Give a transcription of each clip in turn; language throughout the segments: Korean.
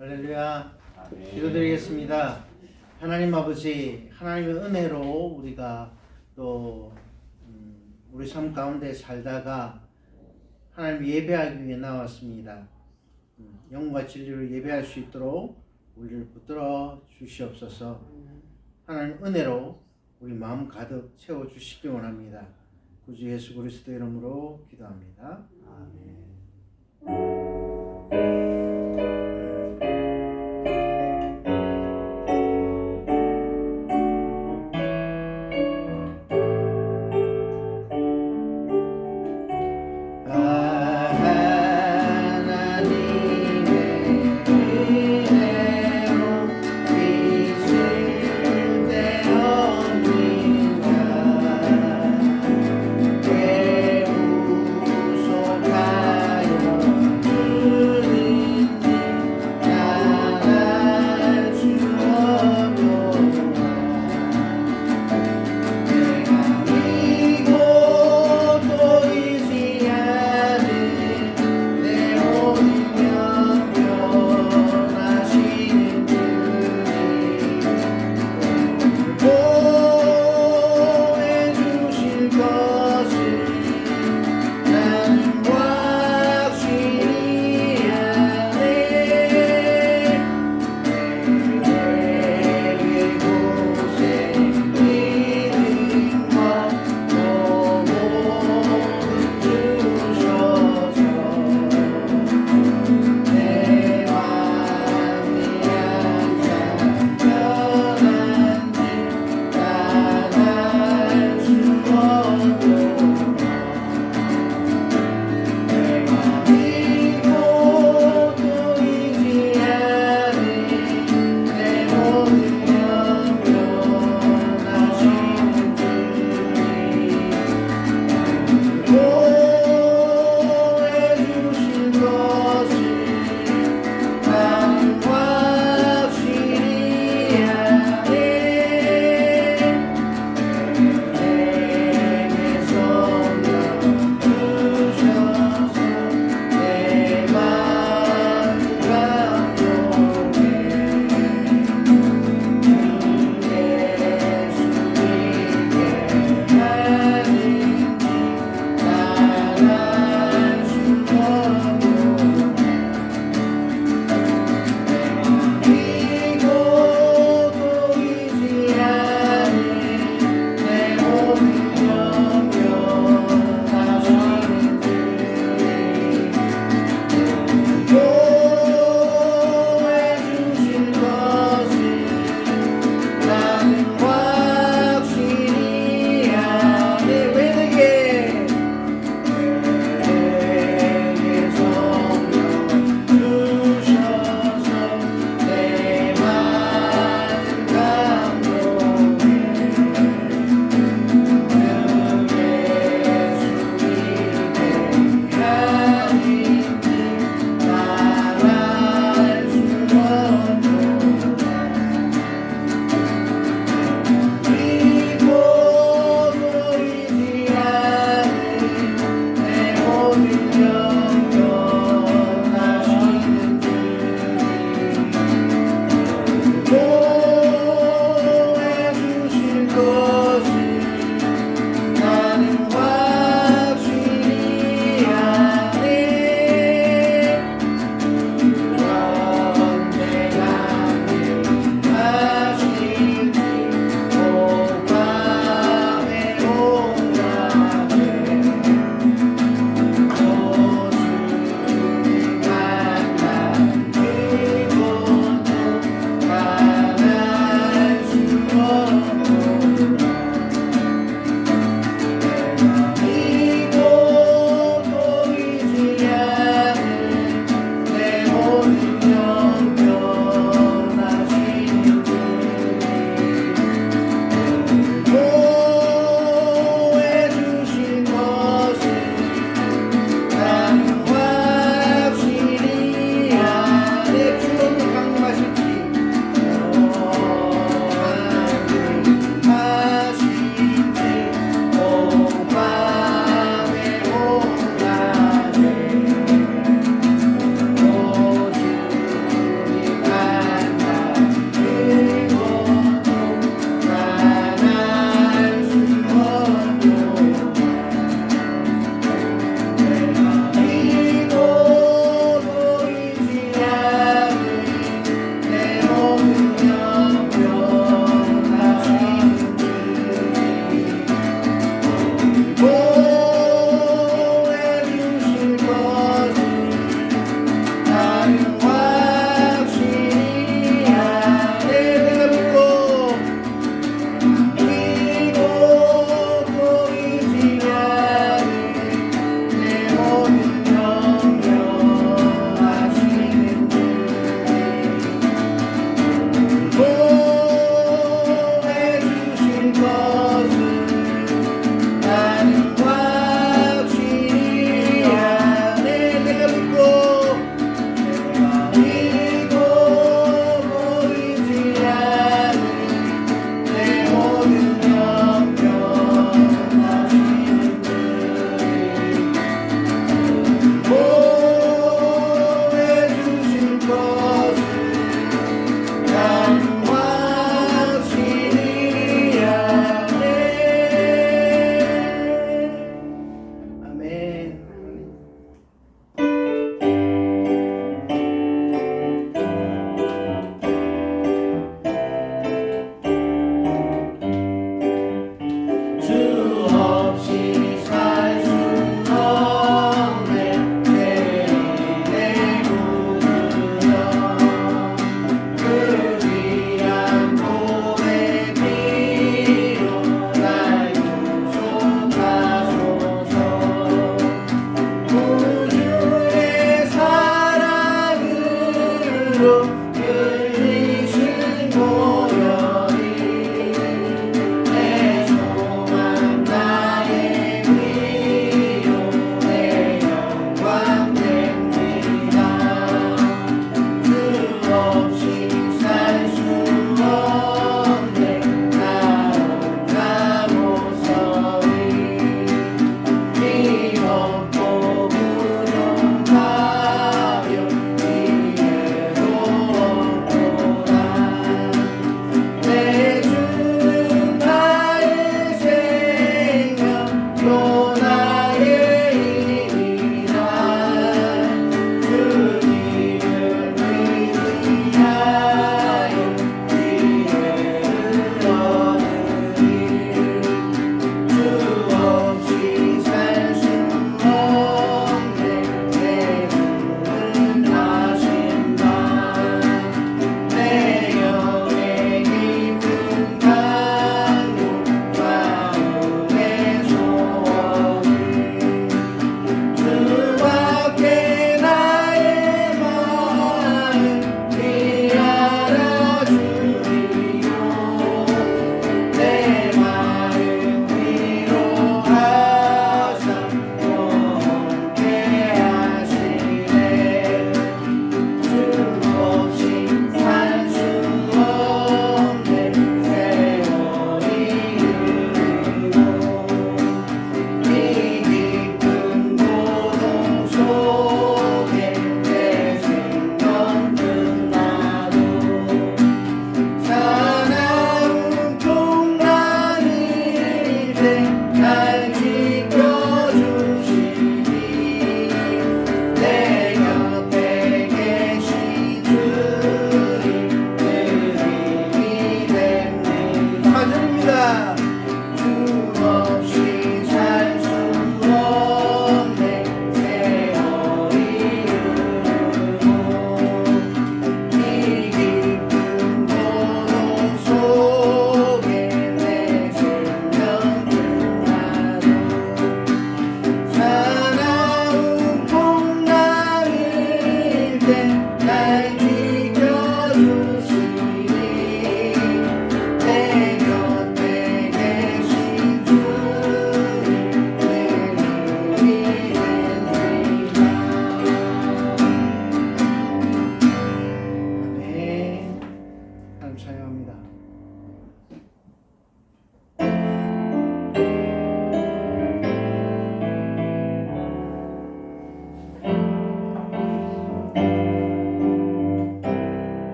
할렐루야. 아멘. 기도드리겠습니다. 하나님 아버지, 하나님의 은혜로 우리가 또 우리 삶 가운데 살다가 하나님 예배하기 위해 나왔습니다. 영과 진리를 예배할 수 있도록 우리를 붙들어 주시옵소서. 하나님 은혜로 우리 마음 가득 채워 주시기 원합니다. 구주 예수 그리스도 이름으로 기도합니다. 아멘.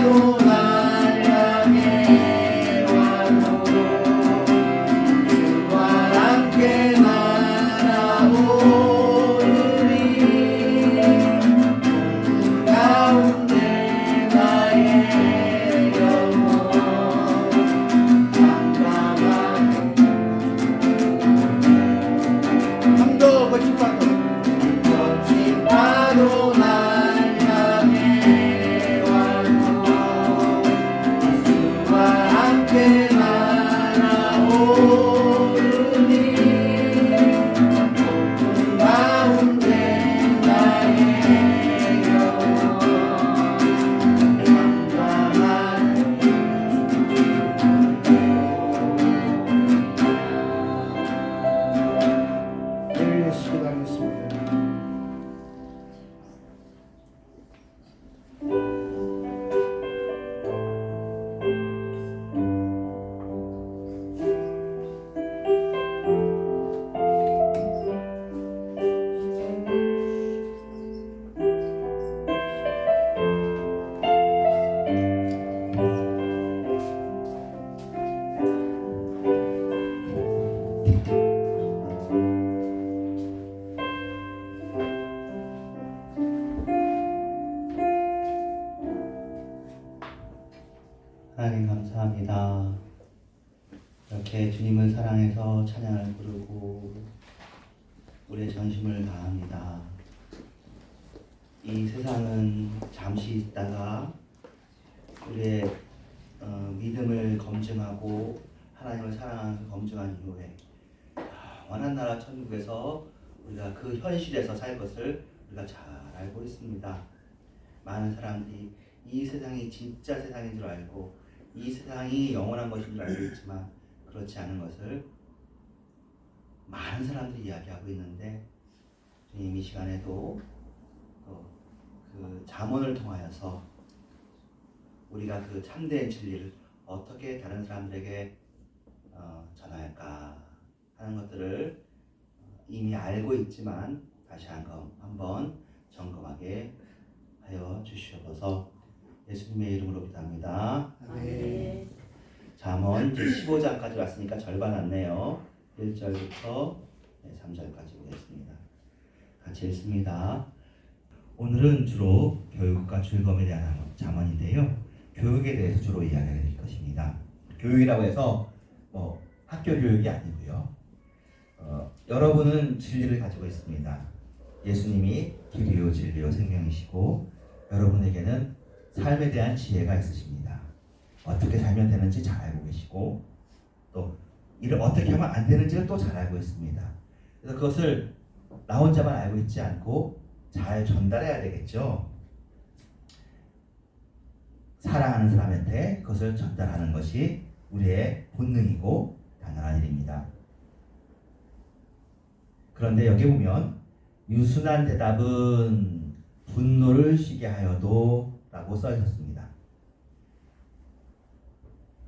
파도 날 향해 와도 주와 함께 날아오르리 가운데 나의 영혼 잠잠하게 한도 거친 파도 날 향해 와도 주와 함께 날아오르니 가운데 나의 영혼 잠잠하게 늘 예수님하겠습니다. 하나님 감사합니다. 이렇게 주님을 사랑해서 찬양을 부르고 우리의 전심을 다합니다. 이 세상은 잠시 있다가 우리의 믿음을 검증하고 하나님을 사랑하는 그 검증한 이후에 원한 나라 천국에서 우리가 그 현실에서 살 것을 우리가 잘 알고 있습니다. 많은 사람들이 이 세상이 진짜 세상인 줄 알고 이 세상이 영원한 것인 줄 알고 있지만 그렇지 않은 것을 많은 사람들이 이야기하고 있는데 주님 이 시간에도 또 그 잠언을 통하여서 우리가 그 참된 진리를 어떻게 다른 사람들에게 전할까 하는 것들을 이미 알고 있지만 다시 한번 점검하게 하여 주시옵소서. 예수님의 이름으로 기도합니다. 네. 잠언 이제 15장까지 왔으니까 절반 왔네요. 1절부터 3절까지 보겠습니다. 같이 읽습니다. 오늘은 주로 교육과 즐거움에 대한 잠언인데요. 교육에 대해서 주로 이야기를 드릴 것입니다. 교육이라고 해서 학교 교육이 아니고요. 여러분은 진리를 가지고 있습니다. 예수님이 길이요 진리요 생명이시고 여러분에게는 삶에 대한 지혜가 있으십니다. 어떻게 살면 되는지 잘 알고 계시고 또 일을 어떻게 하면 안 되는지를 또 잘 알고 있습니다. 그래서 그것을 나 혼자만 알고 있지 않고 잘 전달해야 되겠죠. 사랑하는 사람한테 그것을 전달하는 것이 우리의 본능이고 당연한 일입니다. 그런데 여기 보면 유순한 대답은 분노를 쉬게 하여도 라고 써 있었습니다.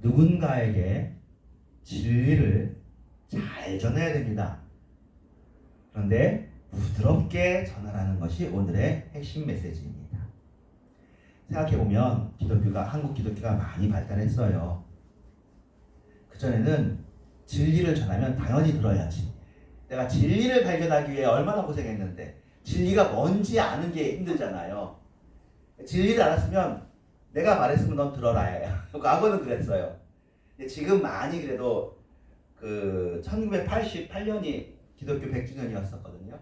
누군가에게 진리를 잘 전해야 됩니다. 그런데 부드럽게 전하라는 것이 오늘의 핵심 메시지입니다. 생각해보면 한국 기독교가 많이 발달했어요. 그전에는 진리를 전하면 당연히 들어야지. 내가 진리를 발견하기 위해 얼마나 고생했는데 진리가 뭔지 아는 게 힘들잖아요. 진리를 알았으면 내가 말했으면 넌 들어라 해. 과거는 그랬어요. 지금 많이 그래도 1988년이 기독교 100주년이었었거든요.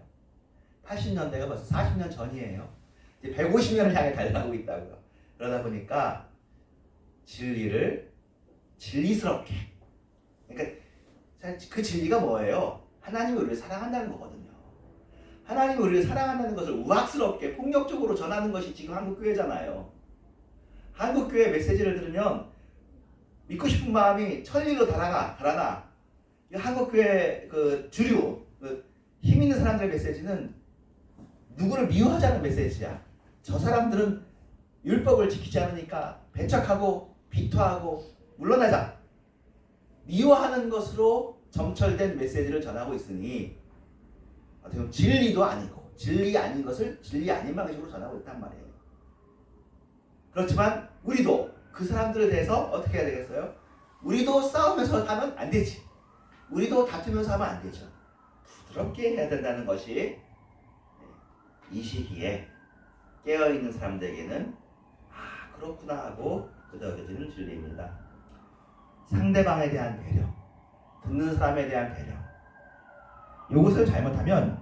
80년대가 벌써 40년 전이에요. 이제 150년을 향해 달려가고 있다고요. 그러다 보니까 진리를 진리스럽게, 그러니까 그 진리가 뭐예요? 하나님이 우리를 사랑한다는 거거든요. 하나님이 우리를 사랑한다는 것을 우악스럽게 폭력적으로 전하는 것이 지금 한국교회잖아요. 한국교회 메시지를 들으면 믿고 싶은 마음이 천리로 달아나. 한국교회 주류 힘 있는 사람들의 메시지는 누구를 미워하자는 메시지야. 저 사람들은 율법을 지키지 않으니까 배척하고 비토하고 물러나자. 미워하는 것으로 점철된 메시지를 전하고 있으니 어떻게 보면 진리도 아니고 진리 아닌 것을 진리 아닌 방식으로 전하고 있단 말이에요. 그렇지만 우리도 그 사람들에 대해서 어떻게 해야 되겠어요? 우리도 싸우면서 하면 안 되지. 우리도 다투면서 하면 안 되죠. 부드럽게 해야 된다는 것이 이 시기에 깨어있는 사람들에게는 아 그렇구나 하고 끄덕여지는 진리입니다. 상대방에 대한 배려, 듣는 사람에 대한 배려. 이것을 잘못하면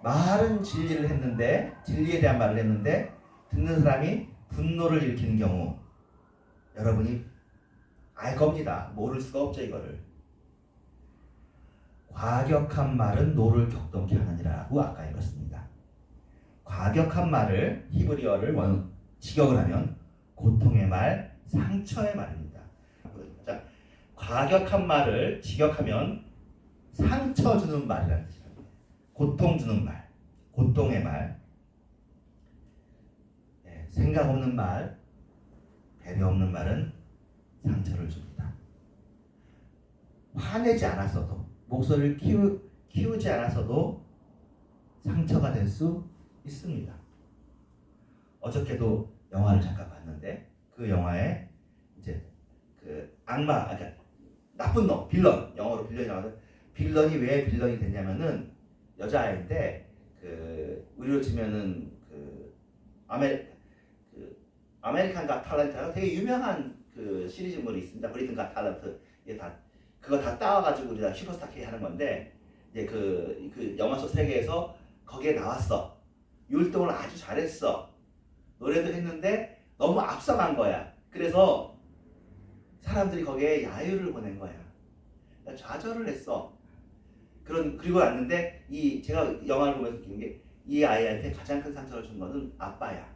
말은 진리를 했는데 진리에 대한 말을 했는데 듣는 사람이 분노를 일으키는 경우 여러분이 알 겁니다. 모를 수가 없죠 이거를. 과격한 말은 노를 격동케 하느니라고 아까 읽었습니다. 과격한 말을 히브리어를 직역을 하면 고통의 말, 상처의 말입니다. 자, 과격한 말을 직역하면 상처 주는 말이라는 뜻입니다. 고통 주는 말, 고통의 말, 생각 없는 말, 배려 없는 말은 상처를 줍니다. 화내지 않았어도 목소리를 키우지 않았어도 상처가 될 수 있습니다. 어저께도 영화를 잠깐 봤는데 그 영화에 이제 그 악마, 그러니까 나쁜 놈, 빌런, 영어로 빌런이 나와서 빌런이 왜 빌런이 됐냐면은 여자아이인데 그 우리로 치면은 그 아메리칸 갓 탤런트가 되게 유명한 그 시리즈물이 있습니다. 브리튼 갓 탤런트. 이게 다 그거 다 따와가지고 우리가 슈퍼스타 K 하는 건데 이제 그 영화 속 세계에서 거기에 나왔어. 율동을 아주 잘했어. 노래도 했는데 너무 앞서간 거야. 그래서 사람들이 거기에 야유를 보낸 거야. 그러니까 좌절을 했어. 그리고 왔는데 제가 영화를 보면서 느낀 게 이 아이한테 가장 큰 상처를 준 거는 아빠야.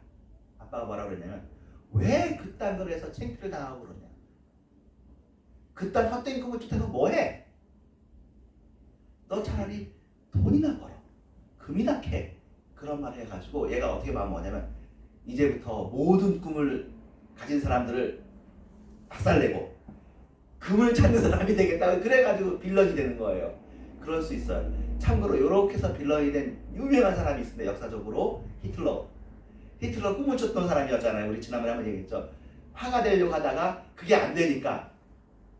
아빠가 뭐라고 그랬냐면 왜 그딴 걸 해서 창피를 당하고 그러냐. 그딴 헛된 꿈을 쫓아서 뭐해? 너 차라리 돈이나 벌어. 금이나 캐. 그런 말을 해가지고 얘가 어떻게 마음 먹냐면 이제부터 모든 꿈을 가진 사람들을 박살내고 금을 찾는 사람이 되겠다. 그래가지고 빌런이 되는 거예요. 그럴 수 있어요. 참고로 이렇게 해서 빌런이 된 유명한 사람이 있습니다. 역사적으로 히틀러 꿈을 쫓던 사람이었잖아요. 우리 지난번에 한번 얘기했죠. 화가 되려고 하다가 그게 안 되니까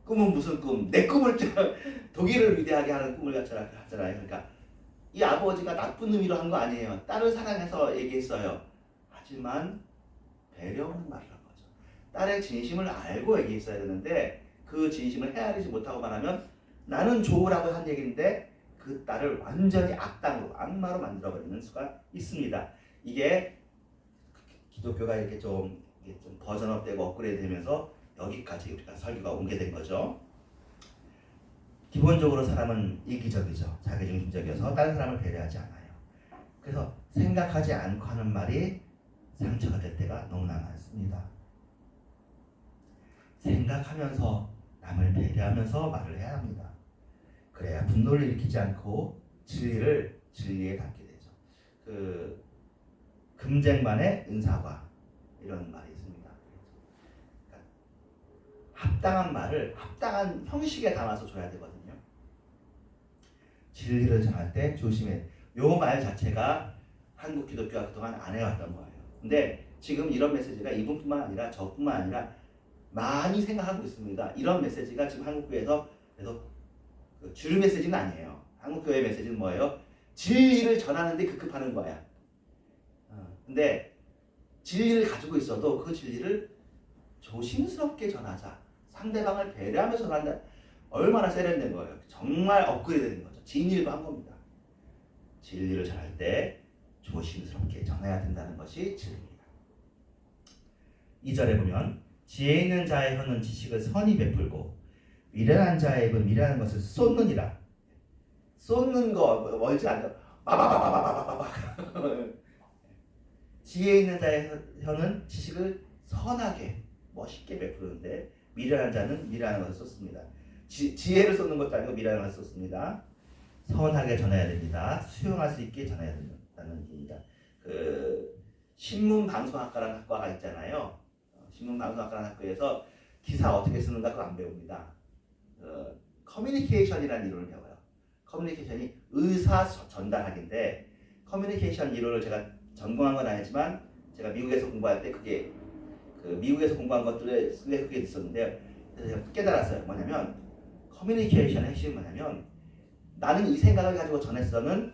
꿈은 무슨 꿈? 내 꿈을 독일을 위대하게 하는 꿈을 갖잖아요. 그러니까 이 아버지가 나쁜 의미로 한 거 아니에요. 딸을 사랑해서 얘기했어요. 하지만 배려 없는 말을 한 거죠. 딸의 진심을 알고 얘기했어야 되는데 그 진심을 헤아리지 못하고 말하면 나는 좋으라고 한 얘기인데 그 딸을 완전히 악당으로 악마로 만들어버리는 수가 있습니다. 이게 기독교가 이렇게 좀 버전업되고 업그레이드 되면서 여기까지 우리가 설교가 오게 된 거죠. 기본적으로 사람은 이기적이죠. 자기중심적이어서 다른 사람을 배려하지 않아요. 그래서 생각하지 않고 하는 말이 상처가 될 때가 너무나 많습니다. 생각하면서 남을 배려하면서 말을 해야 합니다. 그래야 분노를 일으키지 않고 진리에 닿게 되죠. 그 금쟁반의 은사과 이런 말이 있습니다. 그러니까 합당한 말을 합당한 형식에 담아서 줘야 되거든요. 진리를 전할 때 조심해. 요 말 자체가 한국 기독교가 그동안 안 해왔던 거예요. 근데 지금 이런 메시지가 이분뿐만 아니라 저뿐만 아니라 많이 생각하고 있습니다. 이런 메시지가 지금 한국교회에서 그래서 주류 메시지는 아니에요. 한국교회 메시지는 뭐예요? 진리를 전하는데 급급하는 거야. 근데 진리를 가지고 있어도 그 진리를 조심스럽게 전하자. 상대방을 배려하면서 전한다. 얼마나 세련된 거예요. 정말 업그레이드 된 거죠. 진일도 한 겁니다. 진리를 전할 때 조심스럽게 전해야 된다는 것이 진리입니다. 2절에 보면 지혜 있는 자의 혀는 지식을 선히 베풀고 미련한 자의 입은 미련한 것을 쏟느니라. 쏟는 거 멀지 않죠. 바바바바바바바바. 지혜 있는 자의 혀는 지식을 선하게 멋있게 베푸는데 미련한 자는 미련한 것을 쏟습니다. 지혜를 쏟는 것도 아니고 미련한 것을 쏟습니다. 선하게 전해야 됩니다. 수용할 수 있게 전해야 된다는 얘기입니다. 그 신문방송학과라는 학과가 있잖아요. 신문방송학과라는 학교에서 기사 어떻게 쓰는가 그거 안 배웁니다. 커뮤니케이션이라는 이론을 배워요. 커뮤니케이션이 의사 전달하기인데 커뮤니케이션 이론을 제가 전공한 건 아니지만 제가 미국에서 공부할 때 그게 그 미국에서 공부한 것들에 그게 있었는데 그래서 제가 깨달았어요. 뭐냐면 커뮤니케이션의 핵심이 뭐냐면 나는 이 생각을 가지고 전했어는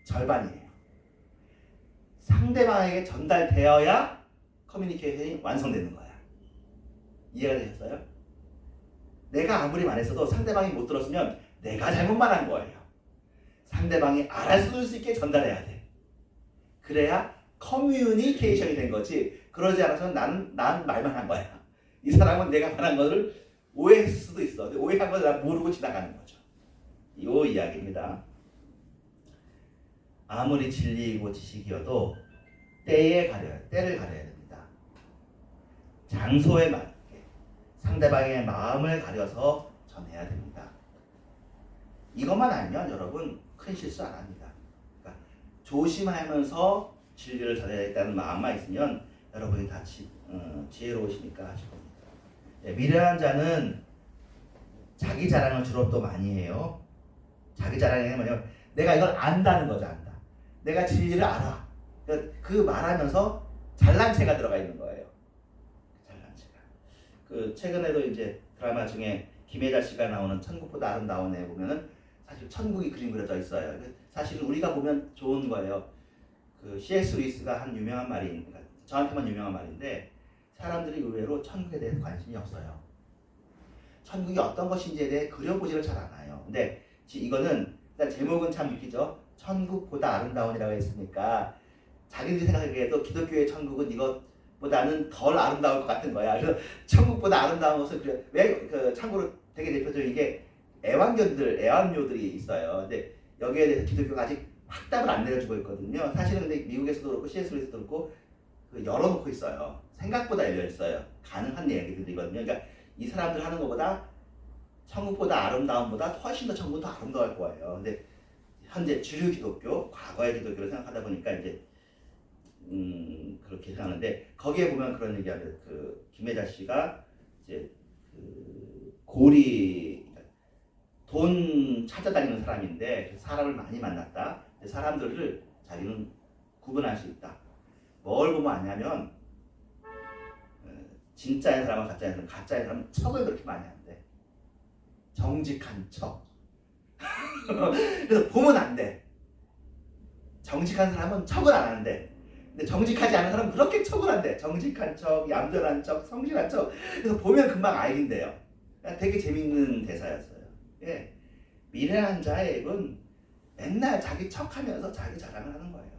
절반이에요. 상대방에게 전달되어야 커뮤니케이션이 완성되는 거야. 이해가 되셨어요? 내가 아무리 말했어도 상대방이 못 들었으면 내가 잘못 말한 거예요. 상대방이 알아들을 수 있게 전달해야 돼. 그래야 커뮤니케이션이 된 거지. 그러지 않아서는 난 말만 한 거야. 이 사람은 내가 말한 거를 오해했을 수도 있어. 오해한 걸 난 모르고 지나가는 거죠. 이 이야기입니다. 아무리 진리이고 지식이어도 때를 가려야 됩니다. 장소에 맞게 상대방의 마음을 가려서 전해야 됩니다. 이것만 알면 여러분 큰 실수 안 합니다. 그러니까 조심하면서 진리를 전해야겠다는 마음만 있으면 여러분이 다 지혜로우시니까 하실 겁니다. 네, 미련한 자는 자기 자랑을 주로 또 많이 해요. 자기 자랑이 뭐냐면 내가 이걸 안다는 거죠. 안다. 내가 진리를 알아. 그 말하면서 잘난 체가 들어가 있는 거예요. 잘난 체가. 그 최근에도 이제 드라마 중에 김혜자 씨가 나오는 천국보다 아름다운 애 보면은 사실 천국이 그림 그려져 있어요. 사실은 우리가 보면 좋은 거예요. 그 C.S. 루이스가 한 유명한 말이, 그러니까 저한테만 유명한 말인데 사람들이 의외로 천국에 대해 관심이 없어요. 천국이 어떤 것인지에 대해 그려보지를 잘 않아요. 근데 이거는 일단 제목은 참 웃기죠. 천국보다 아름다운이라고 했으니까 자기들이 생각하기에도 기독교의 천국은 이것보다는 덜 아름다울 것 같은 거야. 그래서 천국보다 아름다운 것을 그려. 왜 그 참고로 되게 대표적인 게 애완묘들이 있어요. 근데 여기에 대해서 기독교가 아직 확답을 안 내려주고 있거든요. 사실은 근데 미국에서도 그렇고 C.S. 루이스도 그렇고 열어놓고 있어요. 생각보다 열려 있어요. 가능한 얘기들이거든요. 그러니까 이 사람들 하는 것보다 천국보다 아름다움보다 훨씬 더 천국은 더 아름다울 거예요. 근데 현재 주류 기독교, 과거의 기독교를 생각하다 보니까 이제 그렇게 생각하는데 거기에 보면 그런 얘기하는데 그 김혜자 씨가 이제 그 고리 돈 찾아다니는 사람인데 사람을 많이 만났다. 사람들을 자기는 구분할 수 있다. 뭘 보면 아냐면 진짜인 사람과 가짜인 사람은 척을 그렇게 많이 한대. 정직한 척. 그래서 보면 안 돼. 정직한 사람은 척을 안 한대. 근데 정직하지 않은 사람은 그렇게 척을 한대. 정직한 척, 얌전한 척, 성실한 척. 그래서 보면 금방 알긴대요. 되게 재밌는 대사였어요. 예. 미련한 자의 입은 맨날 자기 척하면서 자기 자랑을 하는 거예요.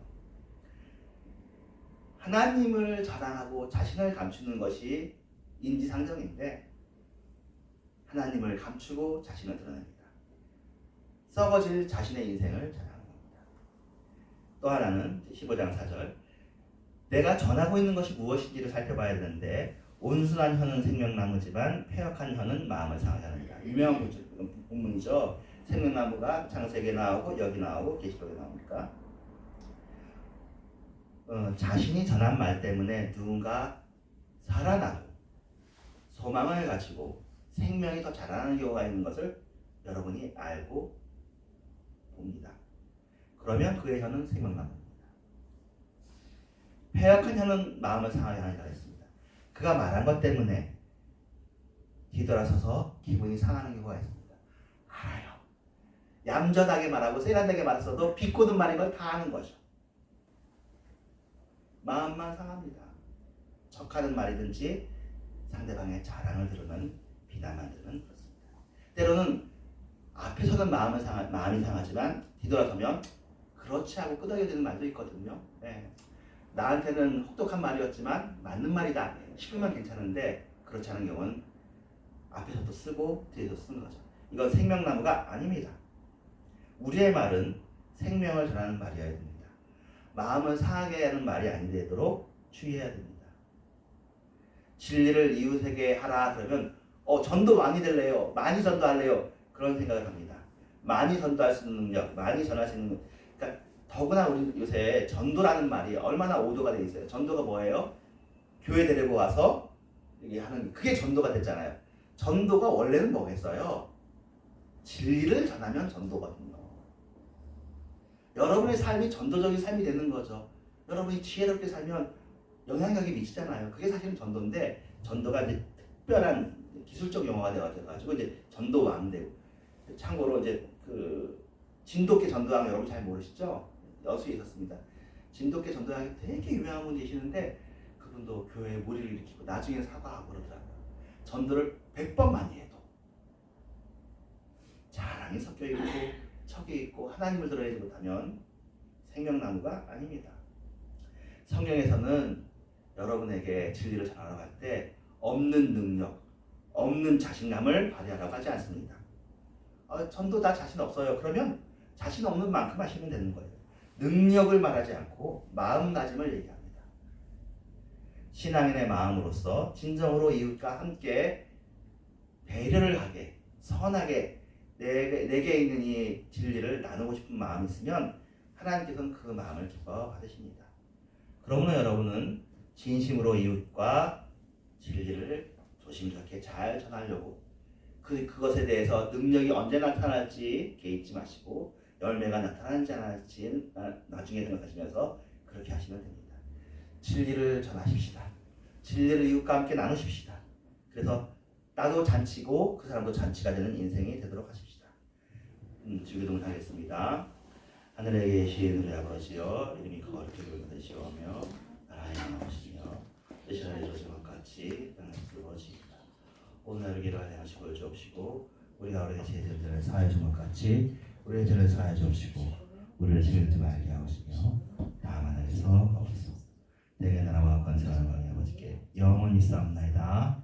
하나님을 자랑하고 자신을 감추는 것이 인지상정인데 하나님을 감추고 자신을 드러냅니다. 썩어질 자신의 인생을 자랑하는 겁니다. 또 하나는 15장 4절 내가 전하고 있는 것이 무엇인지를 살펴봐야 되는데 온순한 혀는 생명나무지만 패역한 혀는 마음을 상하게 하느니라. 유명한 본문이죠. 생명나무가 창세기에 나오고 여기 나오고 계시록에 나오니까 자신이 전한 말 때문에 누군가 살아나고 소망을 가지고 생명이 더 자라는 경우가 있는 것을 여러분이 알고 봅니다. 그러면 그의 혀는 생명나무입니다. 패역한 혀는 마음을 상하게 하니라 했습니다. 그가 말한 것 때문에 뒤돌아서서 기분이 상하는 경우가 있습니다. 알아요. 얌전하게 말하고 세련되게 말했어도 비꼬는 말인 걸 다 아는 거죠. 마음만 상합니다. 척하는 말이든지 상대방의 자랑을 들으면 비난만 들으면 그렇습니다. 때로는 앞에서는 마음이 상하지만 뒤돌아서면 그렇지 하고 끄덕여지는 말도 있거든요. 네. 나한테는 혹독한 말이었지만 맞는 말이다 싶으면 괜찮은데 그렇지 않은 경우는 앞에서도 쓰고 뒤에서 쓰는 거죠. 이건 생명나무가 아닙니다. 우리의 말은 생명을 전하는 말이어야 됩니다. 마음을 상하게 하는 말이 아니되도록 주의해야 됩니다. 진리를 이웃에게 하라 그러면 전도 많이 될래요. 많이 전도할래요. 그런 생각을 합니다. 많이 전도할 수 있는 능력, 많이 전할 수 있는 능력. 그러니까 더구나 우리 요새 전도라는 말이 얼마나 오도가 돼 있어요. 전도가 뭐예요? 교회 데리고 와서 하는 그게 전도가 됐잖아요. 전도가 원래는 뭐겠어요? 진리를 전하면 전도거든요. 여러분의 삶이 전도적인 삶이 되는 거죠. 여러분이 지혜롭게 살면 영향력이 미치잖아요. 그게 사실은 전도인데 전도가 이제 특별한 기술적 용어가 되어가지고 이제 전도왕 되고 참고로 이제 그 진돗개 전도왕 여러분 잘 모르시죠? 여수에 있었습니다. 진돗개 전도왕이 되게 유명한 분이 계시는데 그분도 교회에 무리를 일으키고 나중에 사과하고 그러더라고요. 전도를 100번 많이 해도 자랑이 섞여 있고 척여 있고 하나님을 들어야지 못하면 생명나무가 아닙니다. 성경에서는 여러분에게 진리를 전하러 갈 때 없는 능력, 없는 자신감을 발휘하라고 하지 않습니다. 전도 다 자신 없어요. 그러면 자신 없는 만큼 하시면 되는 거예요. 능력을 말하지 않고 마음가짐을 얘기합니다. 신앙인의 마음으로서 진정으로 이웃과 함께 배려를 하게, 선하게 내게 있는 이 진리를 나누고 싶은 마음이 있으면 하나님께서는 그 마음을 기뻐 받으십니다. 그러므로 여러분은 진심으로 이웃과 진리를 조심스럽게 잘 전하려고 그것에 대해서 능력이 언제 나타날지 개의치 마시고 열매가 나타나는지 안 나타날지 나중에 생각하시면서 그렇게 하시면 됩니다. 진리를 전하십시다. 진리를 이웃과 함께 나누십시다. 그래서 나도 잔치고 그 사람도 잔치가 되는 인생이 되도록 하십시다. 주기도문 하겠습니다. 하늘에 계신 우리 아버지여, 이름이 거룩히 여겨지시오며 나라의 나오시며 뜻이 이루어지는 것 같이 땅에서 이루어지이다. 오늘 하루 일을 하시고 주옵시고 우리가 우리의 죄들을 사하여 준 것 같이 우리의 죄를 사하여 주옵시고 우리를 지kir지 말게 하시며 다만 하나님께서 없소서. 내게 나라와 권세와 영광이 아버지께 영원히 있사옵나이다.